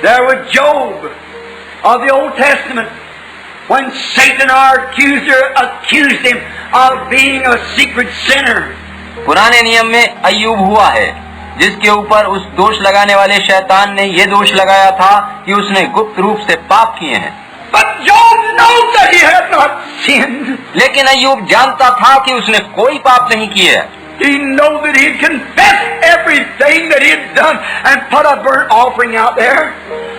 There was Job of the Old Testament when Satan, our accuser, accused him of being a secret sinner. पुराने नियम में अय्यूब हुआ है, जिसके ऊपर उस दोष लगाने वाले शैतान ने ये दोष लगाया था कि उसने गुप्त रूप से पाप किए हैं। But Job knows that he had not sinned. लेकिन अय्यूब जानता था कि उसने कोई पाप नहीं किया। He knew that he had confessed everything that he had done and put a burnt offering out there.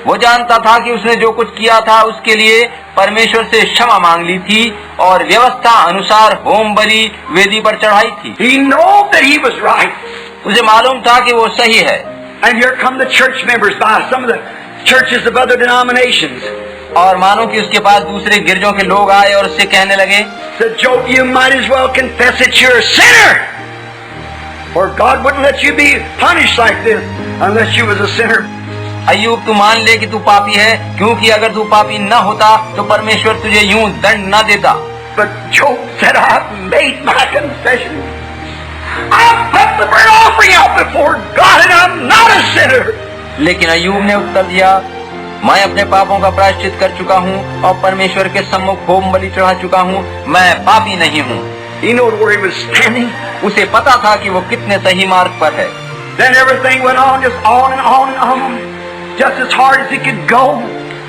वो जानता था कि उसने जो कुछ किया था उसके लिए परमेश्वर से क्षमा मांग ली थी और व्यवस्था अनुसार होम बलि वेदी पर चढ़ाई थी। He knew that he was right. उसे मालूम था कि वो सही है। And here come the church members by some of the churches of other denominations. और मानो कि उसके पास दूसरे गिरजों के लोग आए और उससे कहने लगे, Said, Job, you might as well confess that you're a sinner. For God wouldn't let you be punished like this unless you was a sinner. अय्यूब तू मान ले कि तू पापी है, क्योंकि अगर तू पापी न होता तो परमेश्वर तुझे यूं दंड न देता। But Job said, I've made my confession. I've put the burnt offering out before God and I'm not a sinner. लेकिन अय्यूब ने उत्तर दिया, मैं अपने पापों का प्रायश्चित कर चुका हूँ और परमेश्वर के सम्मुख होम बलि चढ़ा चुका हूँ, मैं पापी नहीं हूँ। He knew where he was standing. उसे पता था कि वो कितने सही मार्ग पर है। Then everything went on, just on and on and on, just as hard as he could go.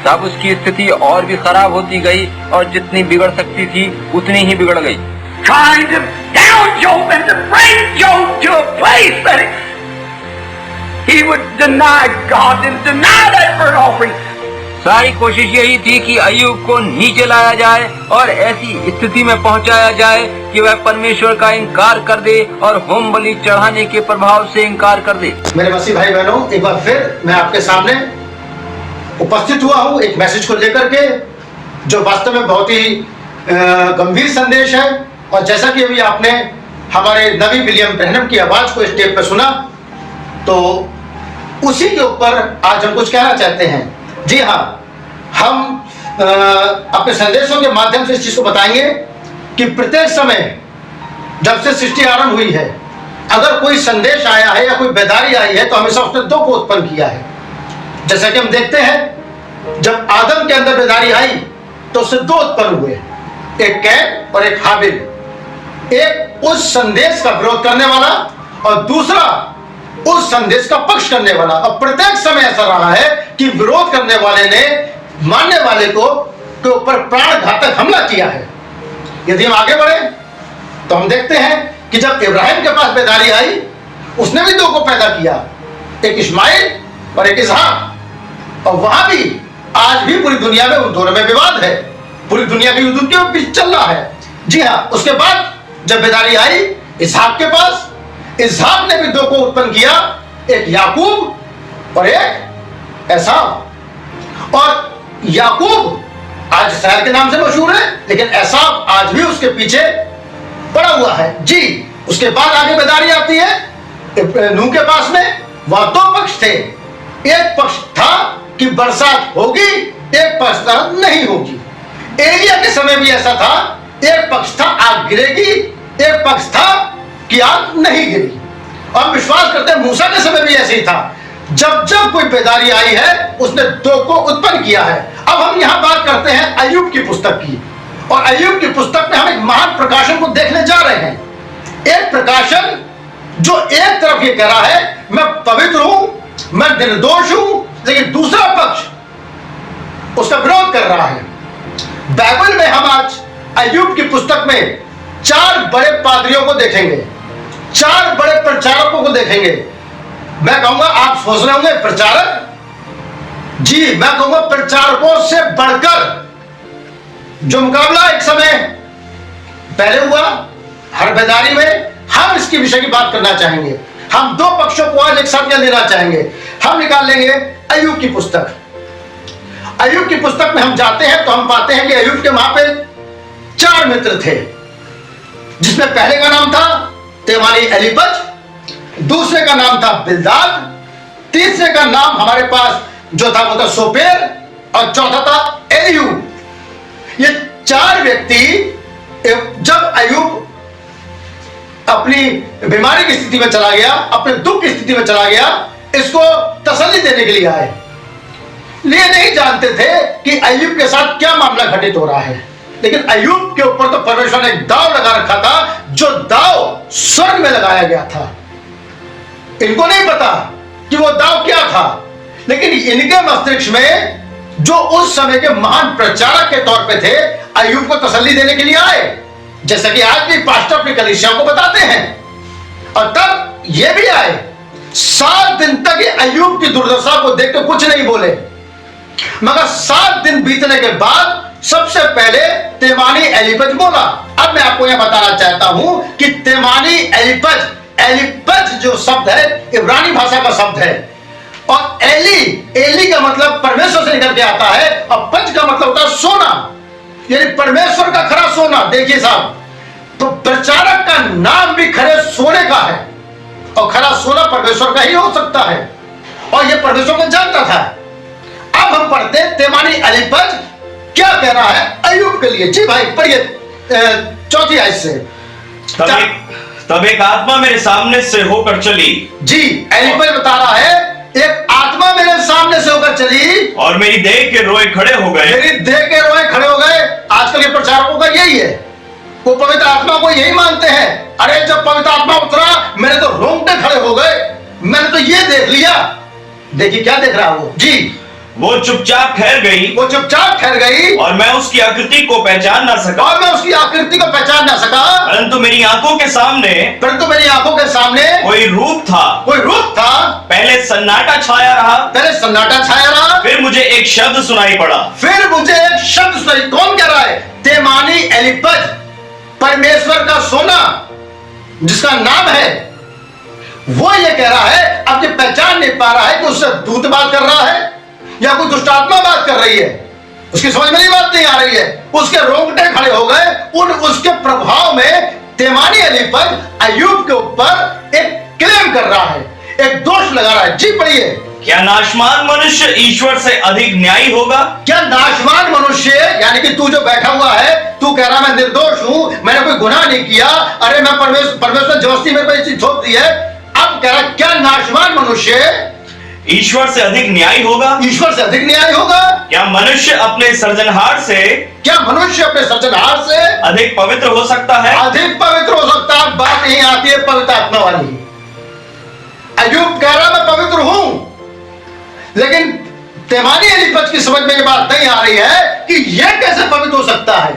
तब उसकी स्थिति और भी खराब होती गई और जितनी बिगड़ सकती थी उतनी ही बिगड़ गई। Trying to down Job and to bring Job to a place that he would deny God and deny that burnt offering. सारी कोशिश यही थी कि अय्यूब को नीचे लाया जाए और ऐसी स्थिति में पहुंचाया जाए कि वह परमेश्वर का इनकार कर दे और होम बलि चढ़ाने के प्रभाव से इनकार कर दे। मेरे मसीह भाई बहनों, एक बार फिर मैं आपके सामने उपस्थित हुआ हूँ एक मैसेज को लेकर के, जो वास्तव में बहुत ही गंभीर संदेश है। और जैसा कि अभी आपने हमारे नबी विलियम ब्रैनम की आवाज को स्टेज पर सुना, तो उसी के ऊपर आज हम कुछ कहना चाहते हैं। जी हाँ, हम अपने संदेशों के माध्यम से इस चीज को बताएंगे कि प्रत्येक समय जब से सृष्टि आरंभ हुई है, अगर कोई संदेश आया है या कोई बेदारी आई है तो हमेशा उसने दो को उत्पन्न किया है। जैसा कि हम देखते हैं, जब आदम के अंदर बेदारी आई तो उससे दो उत्पन्न हुए, एक कैन और एक हाबिल। एक उस संदेश का विरोध करने वाला और दूसरा उस संदेश का पक्ष करने वाला। और प्रत्येक समय ऐसा रहा है कि विरोध करने वाले ने मानने वाले को के ऊपर प्राण घातक हमला किया है। यदि हम आगे बढ़े तो हम देखते हैं कि जब इब्राहिम के पास बेदारी आई, उसने भी दो को पैदा किया, एक इस्माइल और एक इसहाक। और वहां भी आज भी पूरी दुनिया में उन दोनों में विवाद है, पूरी दुनिया के युद्ध के बीच चल रहा है। जी हाँ, उसके बाद जब बेदारी आई इसहाक के पास, इसहाक ने भी दो को उत्पन्न किया, एक याकूब और एक एसाव। और याकूब आज इसराइल के नाम से मशहूर है, लेकिन एसाव आज भी उसके पीछे पड़ा हुआ है। जी, उसके बाद आगे बेदारी आती है नूह के पास में। वह दो पक्ष थे, एक पक्ष था कि बरसात होगी, एक पक्ष था नहीं होगी। एलिया के समय भी ऐसा था, एक पक्ष था आग गिरेगी, एक पक्ष था कि आग नहीं गिरी। और विश्वास करते हैं मूसा के समय भी ऐसे ही था। जब जब कोई बेदारी आई है उसने दो को उत्पन्न किया है। अब हम यहां बात करते हैं अय्यूब की पुस्तक की, और अय्यूब की पुस्तक में हम एक महान प्रकाशन को देखने जा रहे हैं। एक प्रकाशन जो एक तरफ ये कह रहा है मैं पवित्र हूं, मैं निर्दोष हूं, लेकिन दूसरा पक्ष उसका विरोध कर रहा है। बाइबल में हम आज अय्यूब की पुस्तक में चार बड़े पादरियों को देखेंगे, चार बड़े प्रचारकों को देखेंगे। मैं कहूंगा, आप सोच रहे होंगे प्रचारक, जी मैं कहूंगा प्रचारकों से बढ़कर जो मुकाबला एक समय पहले हुआ हर बेदारी में, हम इसके विषय की बात करना चाहेंगे। हम दो पक्षों को आज एक साथ क्या लेना चाहेंगे। हम निकाल लेंगे अय्यूब की पुस्तक। अय्यूब की पुस्तक में हम जाते हैं तो हम पाते हैं कि अय्यूब के वहां पे चार मित्र थे, जिसमें पहले का नाम था तेमानी एलीपज, दूसरे का नाम था बिल्दाद, तीसरे का नाम हमारे पास जो था वो था सोपेर, और चौथा था एलीहूब। ये चार व्यक्ति जब अय्यूब अपनी बीमारी की स्थिति में चला गया, अपने दुख की स्थिति में चला गया, इसको तसल्ली देने के लिए आए। लिए नहीं जानते थे कि अय्यूब के साथ क्या मामला घटित हो रहा है। लेकिन अय्यूब के ऊपर तो परमेश्वर ने एक दाव लगा रखा था, जो दाव स्वर्ग में लगाया गया था। इनको नहीं पता कि वो दाव क्या था, लेकिन इनके मस्तिष्क में जो उस समय के महान प्रचारक के तौर पे थे, अय्यूब को तसल्ली देने के लिए आए, जैसा कि आज भी पास्टर अपनी कलीसियाओं को बताते हैं। और तब ये भी आए, 7 दिन तक ये अय्यूब की दुर्दशा को देख के कुछ नहीं बोले, मगर 7 दिन बीतने के बाद सबसे पहले तेमानी एलीपज बोला। अब मैं आपको यह बताना चाहता हूं कि तेमानी एलीपज जो शब्द है इब्रानी भाषा का शब्द है, और एली का मतलब परमेश्वर से निकल के आता है, और पज का मतलब होता है सोना, यानी परमेश्वर का खरा सोना। देखिए साहब, तो प्रचारक का नाम भी खरे सोने का है, और खरा सोना परमेश्वर का ही हो सकता है, और यह परमेश्वर को जानता था। अब हम पढ़ते हैं तेमानी एलीपज क्या कह रहा है अय्यूब के लिए। जी भाई पढ़िए 4 आयत से। तब एक आत्मा मेरे सामने से होकर चली। जी, एलीपज बता रहा है, एक आत्मा मेरे सामने से होकर चली और मेरी देह के रोए खड़े हो गए। मेरी देह के रोए खड़े हो गए। आजकल के प्रचारकों का यही है, वो पवित्र आत्मा को यही मानते हैं। अरे जब पवित्र आत्मा उतरा मेरे तो रोंगटे खड़े हो गए, मैंने तो ये देख लिया। देखिए क्या देख रहा है वो। जी, वो चुपचाप ठहर गई। वो चुपचाप ठहर गई और मैं उसकी आकृति को पहचान ना सका। और मैं उसकी आकृति को पहचान ना सका। परंतु मेरी आंखों के सामने कोई रूप था। पहले सन्नाटा छाया रहा। फिर मुझे एक शब्द सुनाई पड़ा। कौन कह रहा है? तेमानी एलीपज, परमेश्वर का सोना जिसका नाम है, वो ये कह रहा है। अब ये पहचान नहीं पा रहा है कि उससे दूत बात कर रहा है या कोई दुष्ट आत्मा बात कर रही है। उसकी समझ में बात नहीं आ रही है। उसके रोंगटे खड़े हो गए। उसके प्रभाव में तेमानी एलीपज अय्यूब के ऊपर एक क्लेम कर रहा है, एक दोष लगा रहा है। जी पढ़िए। क्या नाशवान मनुष्य ईश्वर से अधिक न्यायी होगा? क्या नाशवान मनुष्य, यानी कि तू जो बैठा हुआ है, तू कह रहा मैं निर्दोष हूं, मैंने कोई गुनाह नहीं किया, अरे मैं परमेश्वर जबरदस्ती मेरे पे चीज थोप दी है। अब कह रहा क्या नाशवान मनुष्य ईश्वर से अधिक न्यायी होगा? ईश्वर से अधिक न्यायी होगा? क्या मनुष्य अपने सृजनहार से अधिक पवित्र हो सकता है? अधिक पवित्र हो सकता है। बात यही आती है पवित्र आत्मा वाली। अय्यूब कह रहा मैं पवित्र हूं, लेकिन तेमानी एलीपज की समझ में ये बात नहीं आ रही है कि यह कैसे पवित्र हो सकता है।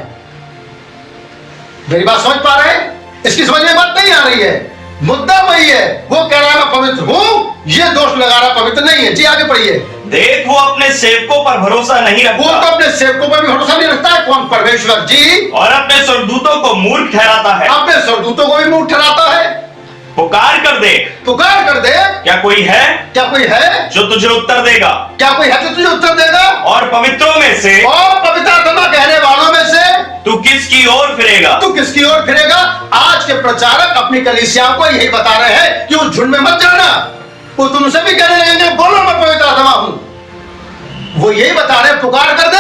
मेरी बात समझ पा रहे हैं? इसकी समझ में बात नहीं आ रही है। मुद्दा वही है, वो कह रहा है मैं पवित्र हूं, ये दोष लगा रहा पवित्र नहीं है। जी आगे पढ़िए। देख, वो अपने सेवकों पर भरोसा नहीं रखता। वो तो अपने सेवकों पर भी भरोसा नहीं रखता है। कौन? परमेश्वर। जी। और अपने स्वर्गदूतों को मूर्ख ठहराता है। अपने स्वर्गदूतों को भी मूर्ख ठहराता है। पुकार कर दे। क्या कोई है जो तुझे उत्तर देगा? और पवित्रों में से, और पवित्र आत्मा कहने वालों में से तू किसकी ओर फिरेगा? आज के प्रचारक अपनी कलीसियाओं को यही बता रहे हैं कि उस झुंड में मत जाना। वो तुमसे भी कहने लगेंगे बोलो मैं पवित्र आत्मा हूं। वो यही बता रहे पुकार कर दे।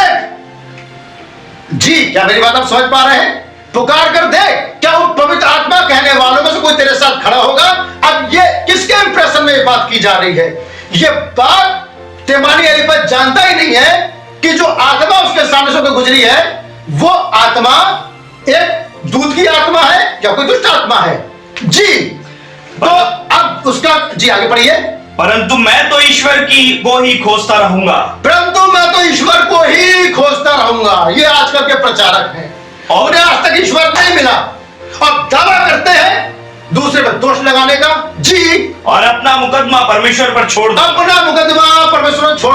जी, क्या मेरी बात आप समझ पा रहे हैं? पुकार कर दे। क्या वो पवित्र आत्मा कहने वालों में से कोई तेरे साथ खड़ा होगा? अब ये किसके इंप्रेशन में ये बात की जा रही है? ये बात तेमानी एलीपज जानता ही नहीं है कि जो आत्मा उसके सामने से गुजरी है, वो आत्मा एक दूत की आत्मा है या कोई दुष्ट आत्मा है। जी, तो अब उसका जी आगे पढ़िए। परंतु मैं तो ईश्वर को ही खोजता रहूंगा। ये आजकल के प्रचारक हैं, और उन्हें आज तक ईश्वर नहीं मिला और दावा करते हैं दूसरे पर दोष लगाने का। जी, और अपना मुकदमा परमेश्वर पर छोड़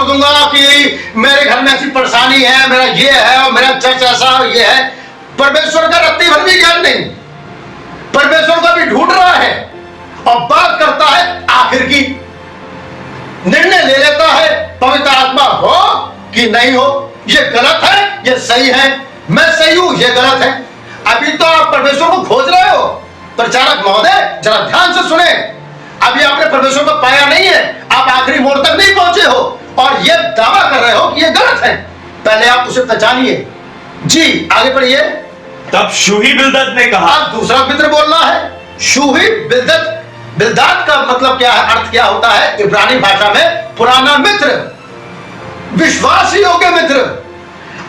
दूंगा कि मेरे घर में ऐसी परेशानी है, मेरा ये है और मेरा चर्च ऐसा ये है। परमेश्वर का रत्ती भर भी ज्ञान नहीं, परमेश्वर का भी ढूंढ रहा है और बात करता है आखिर की, निर्णय ले लेता है पवित्र आत्मा हो कि नहीं हो, ये गलत है, ये सही है, मैं सही हूं, ये गलत है। अभी तो आप परमेश्वर को खोज रहे हो। प्रचारक महोदय जरा ध्यान से सुने, अभी आपने परमेश्वर को पाया नहीं है, आप आखिरी मोड़ तक नहीं पहुंचे हो और ये दावा कर रहे हो कि ये गलत है। पहले आप उसे पहचानिए। जी आगे पढ़िए। तब शूही बिल्दद ने कहा। अब दूसरा मित्र बोल रहा है। शूही बिल्दद का मतलब क्या है, अर्थ क्या होता है? इब्रानी भाषा में पुराना मित्र। विश्वास योग्य मित्र।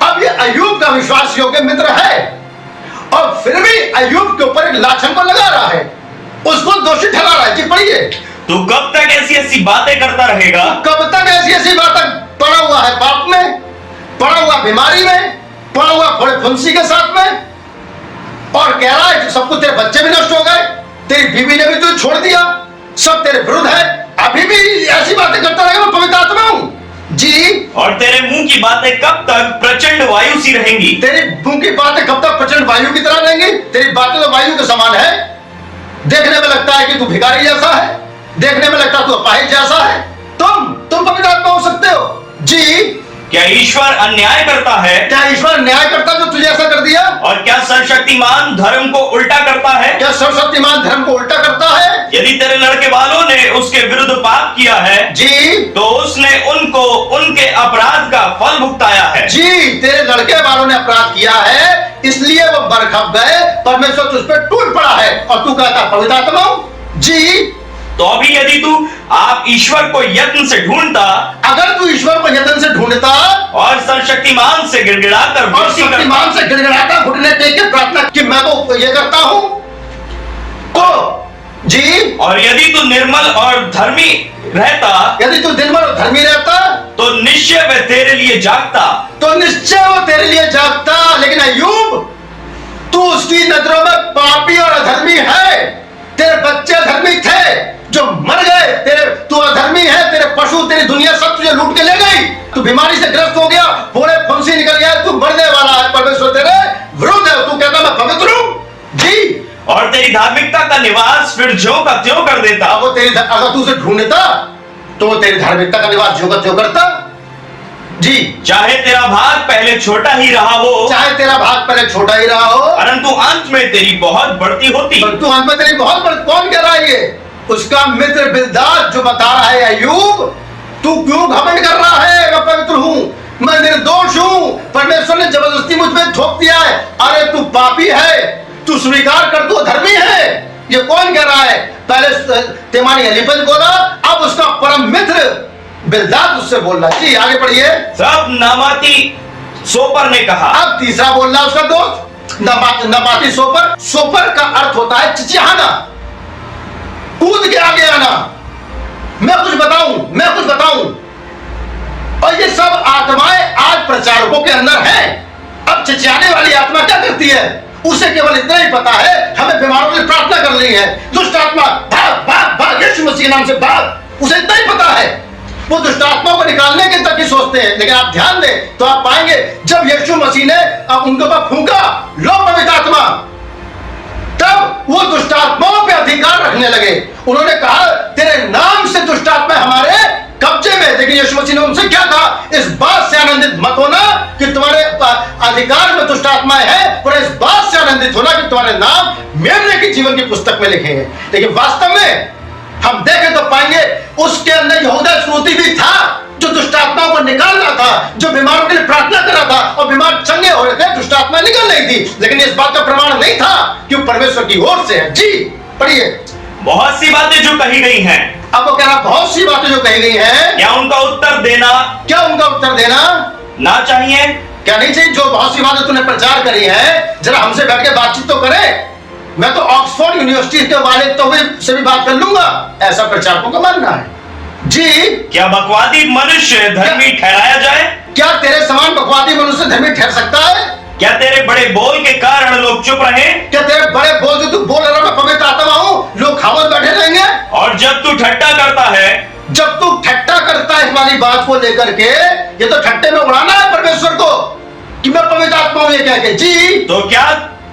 अब ये अय्यूब का विश्वास योग्य मित्र है और फिर भी अय्यूब के ऊपर एक लाछन को लगा रहा है, उसको दोषी ठहरा रहा है। जी पढ़िए। तू कब तक ऐसी ऐसी बातें करता रहेगा? कब तक ऐसी ऐसी बातें? पड़ा हुआ है पाप में, पड़ा हुआ बीमारी में, पड़ा हुआ थोड़े फुंसी के साथ में, और कह रहा है सब कुछ, तेरे बच्चे भी नष्ट हो गए, तेरी बीवी ने भी तुझे छोड़ दिया, सब तेरे विरुद्ध है, अभी भी ऐसी बातें करता रहेगा। मैं पवित्र आत्मा हूं जी। और तेरे मुंह की बातें कब तक प्रचंड वायु सी रहेंगी? तेरी मुंह की बातें कब तक प्रचंड वायु की तरह रहेंगी? तेरी बातें तो वायु के समान है, देखने में लगता है कि तू भिखारी जैसा है, देखने में लगता है तू अपाहिज जैसा है। तुम पवित्र आत्मा हो सकते हो जी। क्या ईश्वर अन्याय करता है? क्या ईश्वर न्याय करता जो तुझे ऐसा कर दिया? और क्या सर्वशक्तिमान धर्म को उल्टा करता है? क्या सर्वशक्तिमान धर्म को उल्टा करता है? यदि तेरे लड़के वालों ने उसके विरुद्ध पाप किया है जी, तो उसने उनको उनके अपराध का फल भुगताया है। जी, तेरे लड़के वालों ने अपराध किया है, इसलिए वो बरखप गए, परमेश्वर तुझ पर टूट पड़ा है, और तू कहता पवित्र आत्मा हूं जी। तो अभी यदि तू आप ईश्वर को यत्न से ढूंढता, अगर तू ईश्वर को यत्न से ढूंढता और सर्वशक्तिमान से गिड़गिड़ाकर और शक्तिमान से गिड़गिड़ाकर घुटने टेक के प्रार्थना कि मैं तो ये करता हूं तो जी, और यदि तू निर्मल और धर्मी रहता, यदि तू निर्मल और धर्मी रहता तो निश्चय वह तेरे लिए जागता, तो निश्चय वो तेरे लिए जागता। लेकिन अय्यूब, तू उसकी नजरों में पापी और अधर्मी है, तेरे बच्चे धर्मी थे जो मर गए, तेरे तू अधर्मी है, तेरे पशु, तेरी दुनिया सब तुझे लूट के ले गई, तू बीमारी से ग्रस्त हो गया, फोड़े फुंसी निकल गया, तू मरने वाला है, परमेश्वर तेरे विरुद्ध है, तू कहता मैं पवित्र हूं जी। और तेरी धार्मिकता का निवास फिर ज्यों का त्यों कर देता। वो तेरी, अगर तू उसे ढूंढता तो वो तेरी धार्मिकता का निवास ज्यों का त्यों करता जी। चाहे तेरा भाग पहले छोटा ही रहा हो, चाहे तेरा भाग पहले छोटा ही रहा हो, परंतु अंत में तेरी बहुत बढ़ती होती। परंतु अंत में तेरी बहुत बढ़ती। कौन कह रहा है ये? उसका मित्र बिल्दाद जो बता रहा है, अय्यूब तू क्यों घमंड कर रहा है? मैं पवित्र हूं, मैं निर्दोष हूं, परमेश्वर ने जबरदस्ती मुझ पे थोप दिया है। अरे तू पापी है, तू स्वीकार कर, तू धर्मी है। ये कौन कह रहा है? पहले तेमानी एलीफज बोला, अब उसका परम मित्र बिल्दाद उससे बोल रहा है जी। आगे पढ़िए। तब नामाती सोपर ने कहा, अब तीसरा बोल रहा उसका दोस्त नामाती सोपर। सोपर का अर्थ होता है चिचिहाना, कूद के आगे आना, मैं कुछ बताऊं। और ये सब आत्माएं आज प्रचारकों के अंदर हैं। अब चिचियाने वाली आत्मा क्या करती है? उसे केवल इतना ही पता है, हमें बीमारों की प्रार्थना करनी है, दुष्ट आत्मा भाग भाग भाग, यीशु मसीह के नाम से भाग, उसे इतना ही पता है। वो दुष्ट आत्मा को निकालने के तक ही सोचते हैं। लेकिन आप ध्यान दें तो आप पाएंगे जब यीशु मसीह ने उनके ऊपर फूंका लो पवित्र आत्मा, तब वो दुष्ट आत्माओं पे अधिकार रखने लगे। उन्होंने कहा तेरे नाम से दुष्ट आत्मा हमारे कब्जे में। लेकिन यीशु मसीह ने उनसे क्या कहा? इस बात से आनंदित मत होना कि तुम्हारे अधिकार में दुष्ट आत्माएं हैं, पर इस बात से आनंदित होना कि तुम्हारे नाम मेरे की जीवन की पुस्तक में लिखे हैं। लेकिन वास्तव में हम देखें तो पाएंगे उसके अंदर यहूदा इस्करियोती भी था जो दुष्ट आत्माओं को निकाल रहा था, जो बीमारों के लिए प्रार्थना कर रहा था, और बीमार चंगे हो रहे थे, दुष्ट आत्माएं निकल रही थी। लेकिन इस बात का प्रमाण नहीं था कि वो परमेश्वर की ओर से है जी। पढ़िए। बहुत सी बातें जो कही गई हैं। अब वो कह रहा बहुत सी बातें जो कही गई हैं, क्या उनका उत्तर देना ना चाहिए? क्या नहीं चाहिए? जो बहुत सी बातें तूने प्रचार करी है, जरा हमसे बैठ के बातचीत तो करे। मैं तो ऑक्सफोर्ड यूनिवर्सिटी के वाले तो से भी बात कर लूंगा, ऐसा प्रचारकों का मानना है जी। क्या बकवादी मनुष्य धर्मी ठहराया जाए? क्या तेरे समान बकवादी मनुष्य धर्मी ठहर सकता है? क्या तेरे बड़े बोल के कारण लोग चुप रहे? क्या तेरे बड़े बोल जो तू बोल रहा, मैं पवित्र आत्मा हूं, लोग खामोश बैठे रहेंगे? और जब तू ठट्टा करता है, जब तू ठट्टा करता है इस वाली बात को लेकर के, ये तो ठट्टे में उड़ाना है परमेश्वर को कि मैं पवित्र आत्मा हूं ये कह के जी। तो क्या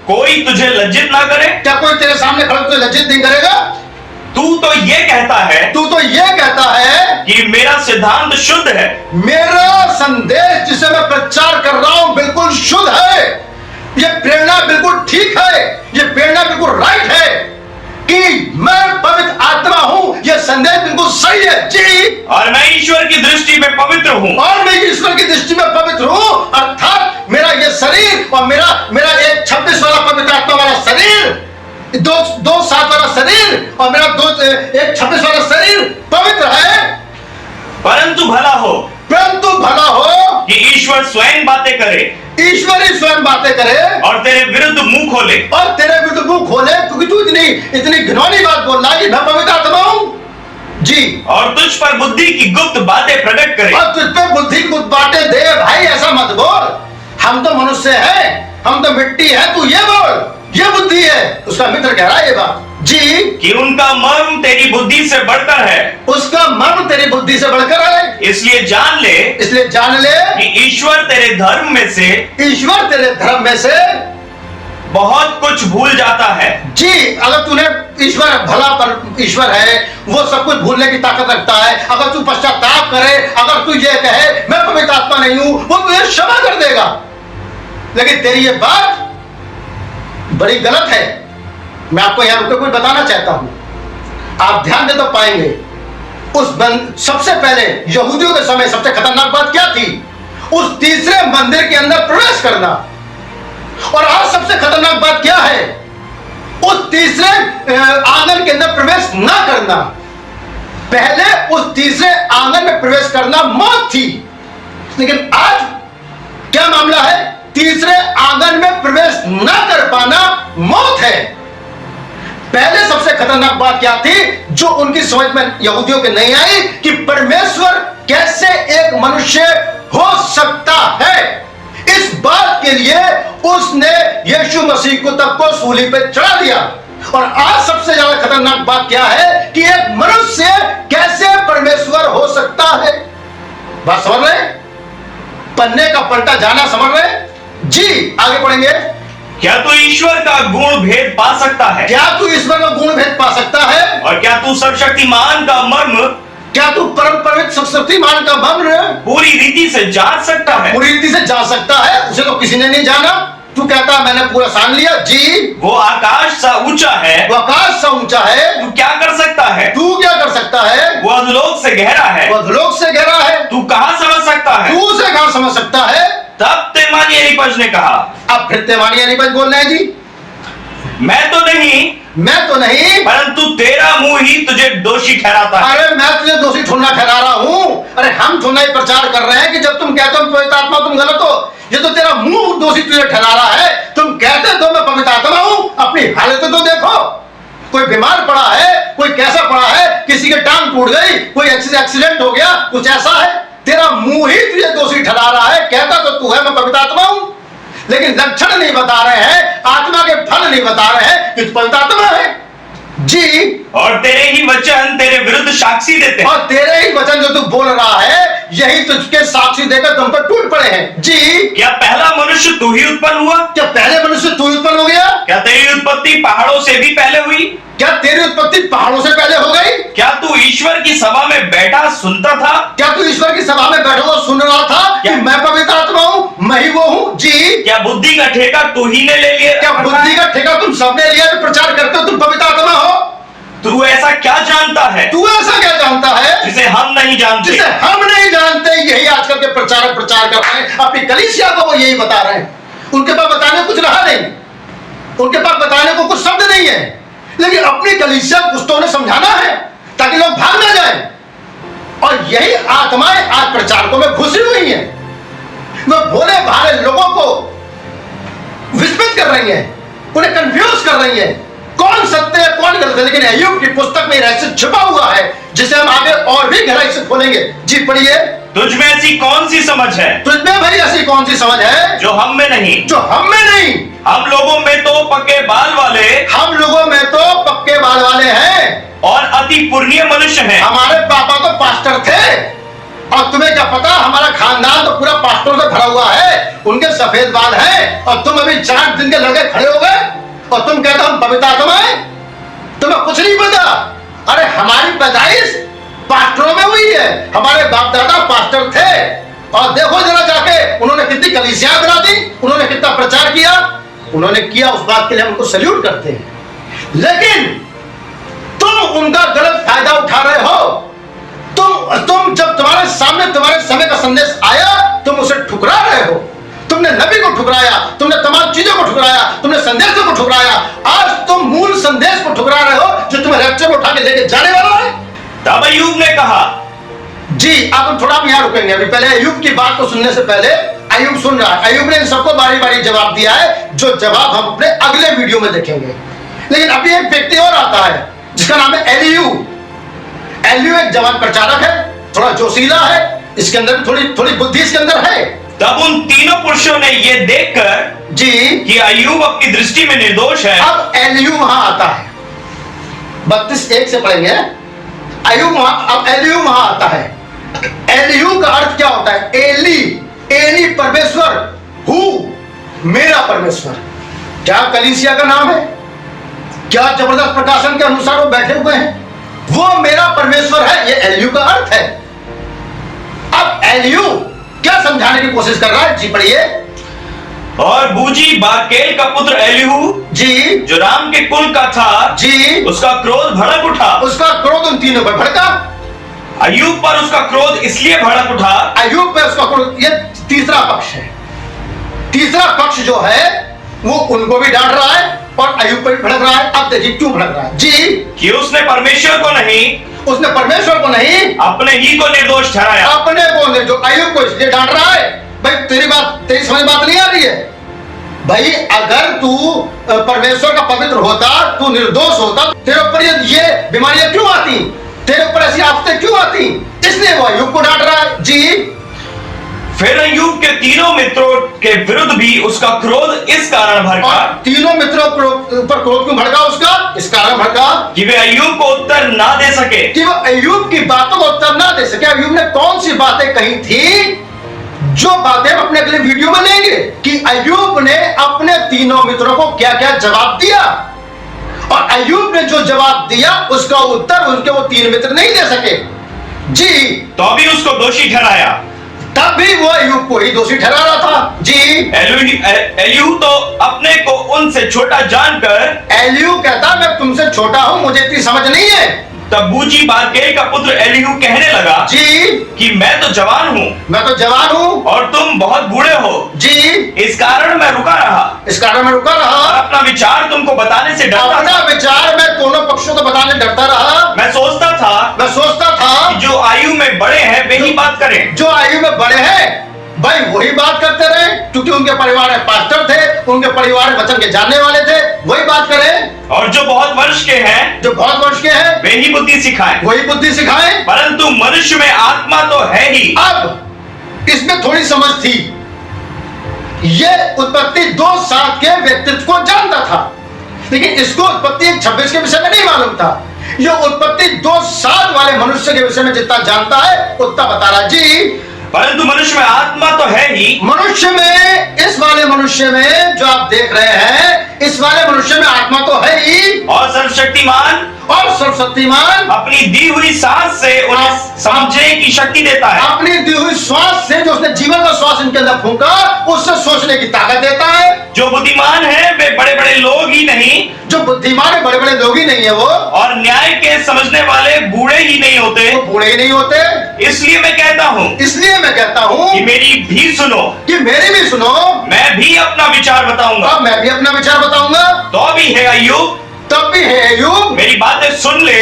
कोई तुझे लज्जित ना करे? क्या कोई तेरे सामने खड़ा तुझे लज्जित नहीं करेगा? तू तो ये कहता है कि मेरा सिद्धांत शुद्ध है, मेरा संदेश जिसे मैं प्रचार कर रहा हूं बिल्कुल शुद्ध है, ये प्रेरणा बिल्कुल ठीक है, ये प्रेरणा बिल्कुल राइट है कि मैं पवित्र आत्मा हूं, ये संदेश बिल्कुल सही है जी। और मैं ईश्वर की दृष्टि में पवित्र हूं, और मैं ईश्वर की दृष्टि में पवित्र हूं, अर्थात मेरा ये शरीर और मेरा एक 26 वाला पवित्र आत्मा वाला शरीर, दो 7 वाला शरीर और मेरा एक 26 वाला शरीर पवित्र है। परंतु भला हो स्वयं बातें करे, ईश्वर ही स्वयं बातें करे और तेरे विरुद्ध मुंह खोले, और तेरे विरुद्ध मुंह खोले, क्योंकि तू इतनी घिनौनी बात बोल रहा है कि मैं पवित्र आत्मा हूं जी, और तुझ पर बुद्धि की गुप्त बातें प्रकट करे, और तुझ पे बुद्धि की गुप्त बातें दे। भाई ऐसा मत बोल, हम तो मनुष्य हैं, हम तो मिट्टी है, तू ये बोल ये बुद्धि है। उसका मित्र कह रहा है ये बात जी, कि उनका मर्म तेरी बुद्धि से बढ़कर है, उसका मर्म तेरी बुद्धि से बढ़कर है। इसलिए जान ले कि ईश्वर तेरे धर्म में से बहुत कुछ भूल जाता है जी। अगर तूने ईश्वर भला पर ईश्वर है, वो सब कुछ भूलने की ताकत रखता है। अगर तू पश्चाताप करे, अगर तू ये कहे मैं पवित्र आत्मा नहीं हूं, वो तुझे क्षमा कर देगा। लेकिन तेरी ये बात बड़ी गलत है। मैं आपको यहां रुके कुछ बताना चाहता हूं, आप ध्यान दे तो पाएंगे। सबसे पहले यहूदियों के समय सबसे खतरनाक बात क्या थी? उस तीसरे मंदिर के अंदर प्रवेश करना। और आज सबसे खतरनाक बात क्या है? उस तीसरे आंगन के अंदर प्रवेश ना करना। पहले उस तीसरे आंगन में प्रवेश करना मौत थी, लेकिन आज क्या मामला है? तीसरे आंगन में प्रवेश ना कर पाना मौत है। पहले सबसे खतरनाक बात क्या थी जो उनकी समझ में यहूदियों के नहीं आई, कि परमेश्वर कैसे एक मनुष्य हो सकता है। इस बात के लिए उसने यीशु मसीह को तब को सूली पे चढ़ा दिया। और आज सबसे ज्यादा खतरनाक बात क्या है कि एक मनुष्य कैसे परमेश्वर हो सकता है। बात समझ रहे? पन्ने का पलटा जाना समझ रहे जी। आगे पढ़ेंगे। क्या तू ईश्वर का गुण भेद पा सकता है? क्या तू ईश्वर का गुण भेद पा सकता है? और क्या तू सर्वशक्तिमान का मर्म, क्या तू परम पवित्र सर्वशक्तिमान का मर्म पूरी रीति से जान सकता है? पूरी रीति से जान सकता है। उसे तो किसी ने नहीं जाना। तू कहता मैंने पूरा जान लिया जी। वो आकाश सा ऊंचा है, वो आकाश सा ऊंचा है। तू क्या कर सकता है? तू क्या कर सकता है? वो अधोलोक से गहरा है, वो अधोलोक से गहरा है। तू कहां समझ सकता है? तू उसे कहां समझ सकता है? तब तेमानी एलीपज ने कहा। अब फिर तेमानी एलीपज बोल रहे हैं जी, मैं तो नहीं, परंतु तेरा मुंह ही तुझे दोषी ठहराता है। अरे मैं तुझे दोषी थोड़ा ठहरा रहा हूं। अरे हम थोड़ा ही प्रचार कर रहे हैं कि जब तुम कहते हो पवित्र आत्मा तुम गलत हो, ये तो तेरा मुंह दोषी तुझे ठहरा रहा है। तुम कहते हो मैं पवित्र आत्मा हूं, अपनी हालत तो देखो। कोई बीमार पड़ा है, कोई कैसा पड़ा है, किसी की टांग टूट गई, कोई एक्सीडेंट हो गया, कुछ ऐसा है। तेरा मुंह ही तुझे दोषी ठहरा रहा है। कहता तो तू है मैं पवित्र आत्मा हूं, लेकिन लक्षण नहीं बता रहे हैं, आत्मा के फल नहीं बता रहे हैं कि पवित्र आत्मा है जी। और तेरे ही वचन तेरे विरुद्ध साक्षी देते हैं। और तेरे ही वचन जो तू बोल रहा है यही तुझके साक्षी देकर तुम पर टूट पड़े हैं जी। क्या पहला मनुष्य तू ही उत्पन्न हुआ? क्या पहले मनुष्य तू उत्पन्न हो गया? क्या तेरी उत्पत्ति पहाड़ों से भी पहले हुई? क्या तेरी उत्पत्ति पहाड़ों से पहले हो गई? क्या तू ईश्वर की सभा में बैठा सुनता था? क्या तू ईश्वर की सभा में बैठा हुआ सुन रहा था कि मैं पवित्र आत्मा हूं, मैं ही वो हूं जी? क्या बुद्धि का ठेका तू ही ने ले लिया? क्या बुद्धि का ठेका तुम सबने लिया जो प्रचार करते हो तुम पवित्र आत्मा हो? तू ऐसा क्या जानता है? तू ऐसा क्या जानता है जिसे हम नहीं जानते? जिसे हम नहीं जानते। यही आजकल के प्रचारक प्रचार कर रहे हैं, अपनी कलीसिया को वो यही बता रहे हैं। उनके पास बताने को कुछ रहा नहीं, उनके पास बताने को कुछ शब्द नहीं है, लेकिन अपनी कलीसिया कुछ तो उन्हें समझाना है ताकि लोग भाग ना जाएं। और यही आत्माएं आज प्रचारकों में घुसी हुई हैं। वो भोले भाले लोगों को विस्मित कर रही हैं, उन्हें कंफ्यूज कर रही हैं, कौन सत्य है कौन गलत है। लेकिन अय्यूब की पुस्तक में रहस्य छिपा हुआ है जिसे हम आगे और भी गहराई से खोलेंगे जी। पढ़िए। तुझ में ऐसी कौन सी समझ है? तुझ में भाई ऐसी कौन सी समझ है जो हम में नहीं? जो हम में नहीं। हम लोगों में तो पक्के बाल वाले, हम लोगों में तो पक्के बाल वाले हैं और अति पुण्य मनुष्य हैं। हमारे पापा तो पास्टर थे, और तुम्हें क्या पता हमारा खानदान तो पूरा पास्टरों से भरा हुआ है। उनके सफेद बाल हैं और तुम अभी 4 दिन के लड़के खड़े हो गए और तुम कहते हो हम पवित्र आत्मा है। तुम्हें कुछ नहीं पता। अरे हमारी पैदाइश पास्टरों में हुई है, हमारे बाप दादा पास्टर थे। और देखो जरा जाके उन्होंने कितनी कलीसियां बना दी, उन्होंने कितना प्रचार किया, उन्होंने किया। उस बात के लिए हम उनको सैल्यूट करते हैं। लेकिन तुम उनका गलत फायदा उठा रहे हो। तुम जब तुम्हारे सामने तुम्हारे समय का संदेश आया तुम उसे ठुकरा रहे हो। तुमने नबी को ठुकराया, तुमने तमाम चीजों को ठुकराया, तुमने संदेशों को ठुकराया। आज तुम मूल संदेश को ठुकरा रहे हो जो तुम्हें रैप्चर में उठा के लेके जाने वाला है। तब अय्यूब ने कहा जी। आप थोड़ा भी यहां रुकेंगे, अभी पहले अय्यूब की बात को सुनने से पहले अय्यूब सुन रहा है। अय्यूब ने इन सबको बारी बारी जवाब दिया है, जो जवाब हम अपने अगले वीडियो में देखेंगे। लेकिन अभी एक व्यक्ति और आता है जिसका नाम है एलियू। एलियू एक जवान प्रचारक है, थोड़ा जोशीला है, इसके अंदर थोड़ी बुद्धि इसके अंदर है। तब उन तीनों पुरुषों ने यह देखकर जी कि अय्यूब अपनी दृष्टि में निर्दोष है, अब एलियू वहां आता है। 32:1 से पढ़ेंगे। अब एलियू वहां आता है। एलियू का अर्थ क्या होता है? एली परमेश्वर, हु मेरा परमेश्वर। क्या कलीसिया का नाम है? क्या जबरदस्त प्रकाशन के अनुसार वो बैठे हुए हैं? वो मेरा परमेश्वर है, ये एलियू का अर्थ है। अब एलियू क्या समझाने की कोशिश कर रहा है? जी पढ़िए। और बूजी बाकेल का पुत्र एलिहू जी, जो राम के कुल का था जी, उसका क्रोध भड़क उठा। उसका क्रोध उन तीनों पर भड़का। अय्यूब पर उसका क्रोध इसलिए भड़क उठा, अय्यूब पे उसका क्रोध, ये तीसरा पक्ष है। तीसरा पक्ष जो है वो उनको भी डांट रहा है और अय्यूब पर भी भड़क रहा है। अब देखिए क्यों भड़क रहा है जी। कि उसने परमेश्वर को नहीं अपने ही को निर्दोष ठहराया। अपने को, जो अय्यूब को इसलिए डांट रहा है, भाई तेरी समझ बात नहीं आ रही है। भाई अगर तू परमेश्वर का पवित्र होता, तू निर्दोष होता, तेरे ऊपर ये बीमारियां क्यों आती, तेरे ऊपर ऐसी आफतें क्यों आती? इसलिए वो अय्यूब को डांट रहा है जी। फिर अय्यूब के तीनों मित्रों के विरुद्ध भी उसका क्रोध इस कारण भड़का। तीनों मित्रों पर क्रोध क्यों भड़का? उसका इस कारण भड़का कि वे अय्यूब को उत्तर ना दे सके, कि वो अय्यूब की बातों को उत्तर ना दे सके। अय्यूब ने कौन सी बातें कही थी, जो बातें हम अपने अगले वीडियो में लेंगे, कि अय्यूब ने अपने तीनों मित्रों को क्या क्या जवाब दिया, और अय्यूब ने जो जवाब दिया उसका उत्तर उनके वो तीन मित्र नहीं दे सके जी। तो भी उसको दोषी ठहराया। तब भी वो अय्यूब को ही दोषी ठहरा रहा था जी। एलिहू तो अपने को उनसे छोटा जानकर, एलियू कहता मैं तुमसे छोटा हूं, मुझे इतनी समझ नहीं है। तब बूजी बाकेल का पुत्र एलिहू कहने लगा जी कि मैं तो जवान हूँ और तुम बहुत बूढ़े हो जी। इस कारण मैं रुका रहा और अपना विचार तुमको बताने से डरता था। विचार मैं दोनों पक्षों को बताने डरता रहा। मैं सोचता था कि जो आयु में बड़े हैं वे ही बात करें। जो आयु में बड़े हैं भाई वही बात करते रहे, क्योंकि उनके परिवार में पास्टर थे, उनके परिवार में वचन के जानने वाले थे, वही बात करें। और जो बहुत वर्ष के हैं वे ही बुद्धि सिखाएं। परंतु मनुष्य में आत्मा तो है ही। अब इसमें थोड़ी समझ थी। ये उत्पत्ति 2:7 के व्यक्तित्व को जानता था, लेकिन इसको उत्पत्ति 1:26 के विषय में नहीं मालूम था। ये उत्पत्ति 2:7 वाले मनुष्य के विषय में जितना जानता है उतना बता रहा जी। परंतु मनुष्य में आत्मा तो है ही। मनुष्य में, इस वाले मनुष्य में जो आप देख रहे हैं, इस वाले मनुष्य में आत्मा तो है ही। और सर्वशक्तिमान अपनी दी हुई सांस से उन्हें समझने की शक्ति देता है। अपनी दी हुई श्वास से, जो उसने जीवन का श्वास इनके अंदर फूंका, उससे सोचने की ताकत देता है। जो बुद्धिमान है वे बड़े बड़े लोग ही नहीं, जो बुद्धिमान है बड़े बड़े लोग ही नहीं है वो, और न्याय के समझने वाले बूढ़े ही नहीं होते। वो बूढ़े ही नहीं होते। इसलिए मैं कहता हूँ कि मेरी भी सुनो, मैं भी अपना विचार बताऊंगा। तो भी है अय्यूब, मेरी बातें सुन ले,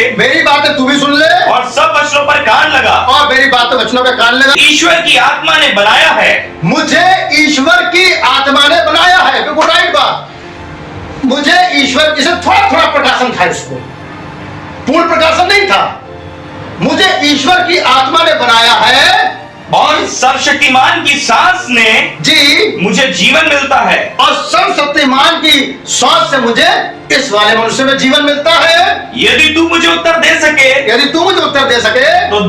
तू भी सुन ले, और सब वचनों पर कान लगा, और मेरी बातें वचनों पर कान लगा। ईश्वर की आत्मा ने बनाया है, मुझे ईश्वर की आत्मा ने बनाया है। बिल्कुल राइट बात। मुझे ईश्वर, इसे थोड़ा प्रकाशन था, इसको पूर्ण प्रकाशन नहीं था। मुझे ईश्वर की आत्मा ने बनाया है, और सर्वशक्तिमान की सांस ने जी मुझे जीवन मिलता है, और सर्वशक्तिमान की सांस से मुझे इस वाले मनुष्य में जीवन मिलता है। यदि तू मुझे उत्तर दे सके तो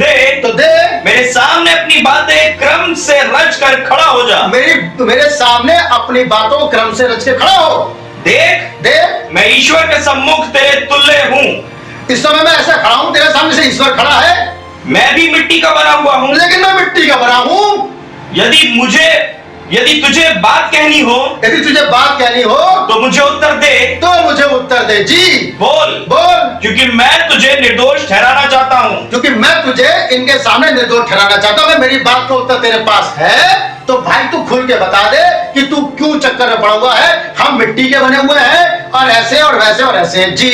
दे मेरे सामने अपनी बातें क्रम से रच कर खड़ा हो जा। मेरे सामने अपनी बातों को क्रम से रच के खड़ा हो। देख मैं ईश्वर के सम्मुख तेरे तुल्य हूँ। इस समय मैं ऐसा खड़ा हूँ, तेरे सामने से ईश्वर खड़ा है। मैं भी मिट्टी का बना हुआ हूँ, लेकिन मैं मिट्टी का बना हूँ। यदि तुझे बात कहनी हो तो मुझे उत्तर दे जी। बोल क्योंकि मैं तुझे निर्दोष ठहराना चाहता हूँ। क्योंकि मैं तुझे इनके सामने निर्दोष ठहराना चाहता हूँ। मेरी बात का उत्तर तेरे पास है तो भाई तू खुल के बता दे कि तू क्यों चक्कर में पड़ा हुआ है। हम मिट्टी के बने हुए हैं, और ऐसे और वैसे और ऐसे जी।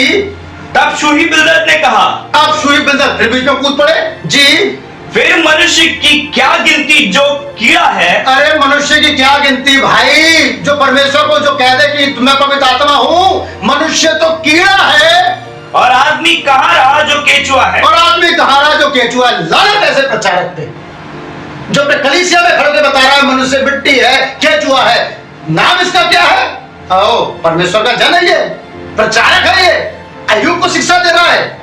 तब शूही बिल्दद ने कहा, अब शूही बिल्दद फिर बीच में कूद पड़े जी। फिर मनुष्य की क्या गिनती जो कीड़ा है। अरे मनुष्य की की क्या गिनती भाई, जो परमेश्वर को जो कह दे कि मैं पवित्र आत्मा हूं। मनुष्य तो कीड़ा है और आदमी कहाँ रहा जो केचुआ है। और आदमी कहाँ रहा जो केचुआ है। लानत ऐसे प्रचारक पे जो अपने कलीसिया में खड़े बता रहा है मनुष्य मिट्टी है, केचुआ है। नाम इसका क्या है? आओ, परमेश्वर का जन है ये, प्रचारक है ये, अय्यूब को शिक्षा दे रहा है।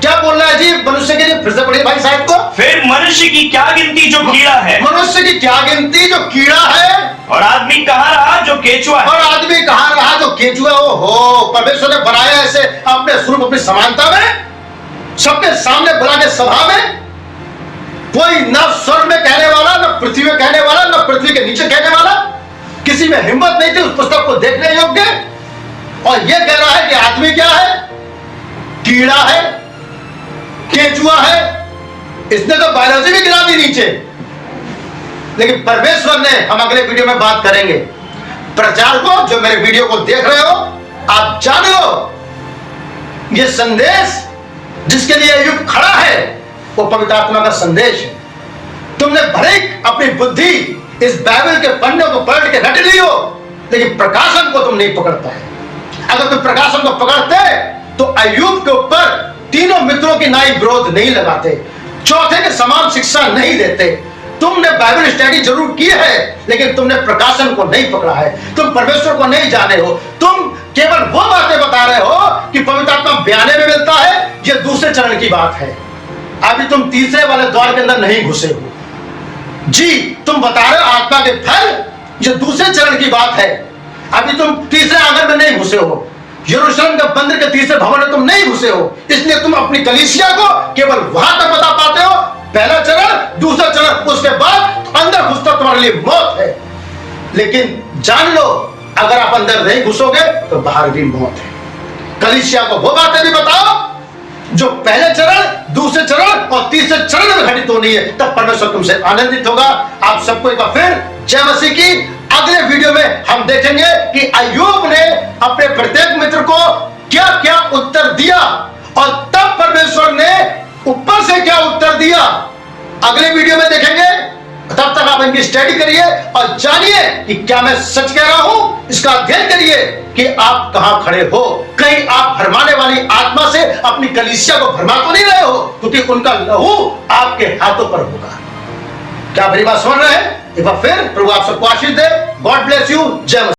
क्या बोल रहा है जी मनुष्य के लिए? फिर से पढ़िए भाई साहब को। फिर मनुष्य की क्या गिनती जो कीड़ा है। मनुष्य की क्या गिनती जो कीड़ा है। और आदमी कहाँ रहा जो केचुआ है। और आदमी कहाँ रहा जो केचुआ। हो, परमेश्वर ने बनाया ऐसे अपने स्वरूप अपनी समानता में, सबके सामने बुला के सभा में। कोई न स्वर्ग में कहने वाला, न पृथ्वी में कहने वाला, न पृथ्वी के नीचे कहने वाला, किसी में हिम्मत नहीं थी उस पुस्तक को देखने योग्य। और यह कह रहा है कि आदमी क्या है? कीड़ा है, केचुआ है। इसने तो बायोलॉजी भी गिरा दी नीचे। लेकिन परमेश्वर ने, हम अगले वीडियो में बात करेंगे। प्रचार को जो मेरे वीडियो को देख रहे हो, आप जान लो ये संदेश जिसके लिए अय्यूब खड़ा है वो पवित्र आत्मा का संदेश है। तुमने भले अपनी बुद्धि इस बाइबल के पन्ने को पलट के रट ली हो, लेकिन प्रकाशन को तुम नहीं पकड़ता है। अगर तुम प्रकाशन को पकड़ते तो अय्यूब के ऊपर तीनों मित्रों की नाई विरोध नहीं लगाते, चौथे के समान शिक्षा नहीं देते। तुमने बाइबल स्टडी जरूर की है, लेकिन तुमने प्रकाशन को नहीं पकड़ा है। तुम परमेश्वर को नहीं जाने हो। तुम केवल वो बातें बता रहे हो कि पवित्र आत्मा बयाने में मिलता है, ये दूसरे चरण की बात है। अभी तुम तीसरे वाले द्वार के अंदर नहीं घुसे हो जी। तुम बता रहे हो आत्मा के फल, ये दूसरे चरण की बात है। अभी तुम तीसरे आंगन में नहीं घुसे हो, यरूशलेम के मंदिर के तीसरे भवन में तुम नहीं घुसे हो। इसलिए तुम अपनी कलीसिया को केवल वहां तक बता पाते हो, पहला चरण, दूसरा चरण, उसके बाद अंदर घुसना तुम्हारे लिए मौत है। लेकिन जान लो, अगर आप अंदर नहीं घुसोगे तो बाहर भी मौत है। कलीसिया को वो बातें भी बताओ जो पहले चरण, दूसरे चरण और तीसरे चरण में घटित होनी है, तब परमेश्वर तुमसे आनंदित होगा। आप सबको एक बार फिर जय मसीह की। अगले वीडियो में हम देखेंगे कि अय्यूब ने अपने प्रत्येक मित्र को क्या क्या उत्तर दिया और तब परमेश्वर ने ऊपर से क्या उत्तर दिया। अगले वीडियो में देखेंगे। तब तक आप इनकी स्टडी करिए और जानिए कि क्या मैं सच कह रहा हूं। इसका अध्ययन करिए कि आप कहां खड़े हो। कहीं आप भरमाने वाली आत्मा से अपनी कलीसिया को भरमा तो नहीं रहे हो, क्योंकि उनका लहू आपके हाथों पर होगा। क्या मेरी बात सुन रहे हैं? एक बार फिर प्रभु आप सबको आशीष दे। God bless you. जय मसीह।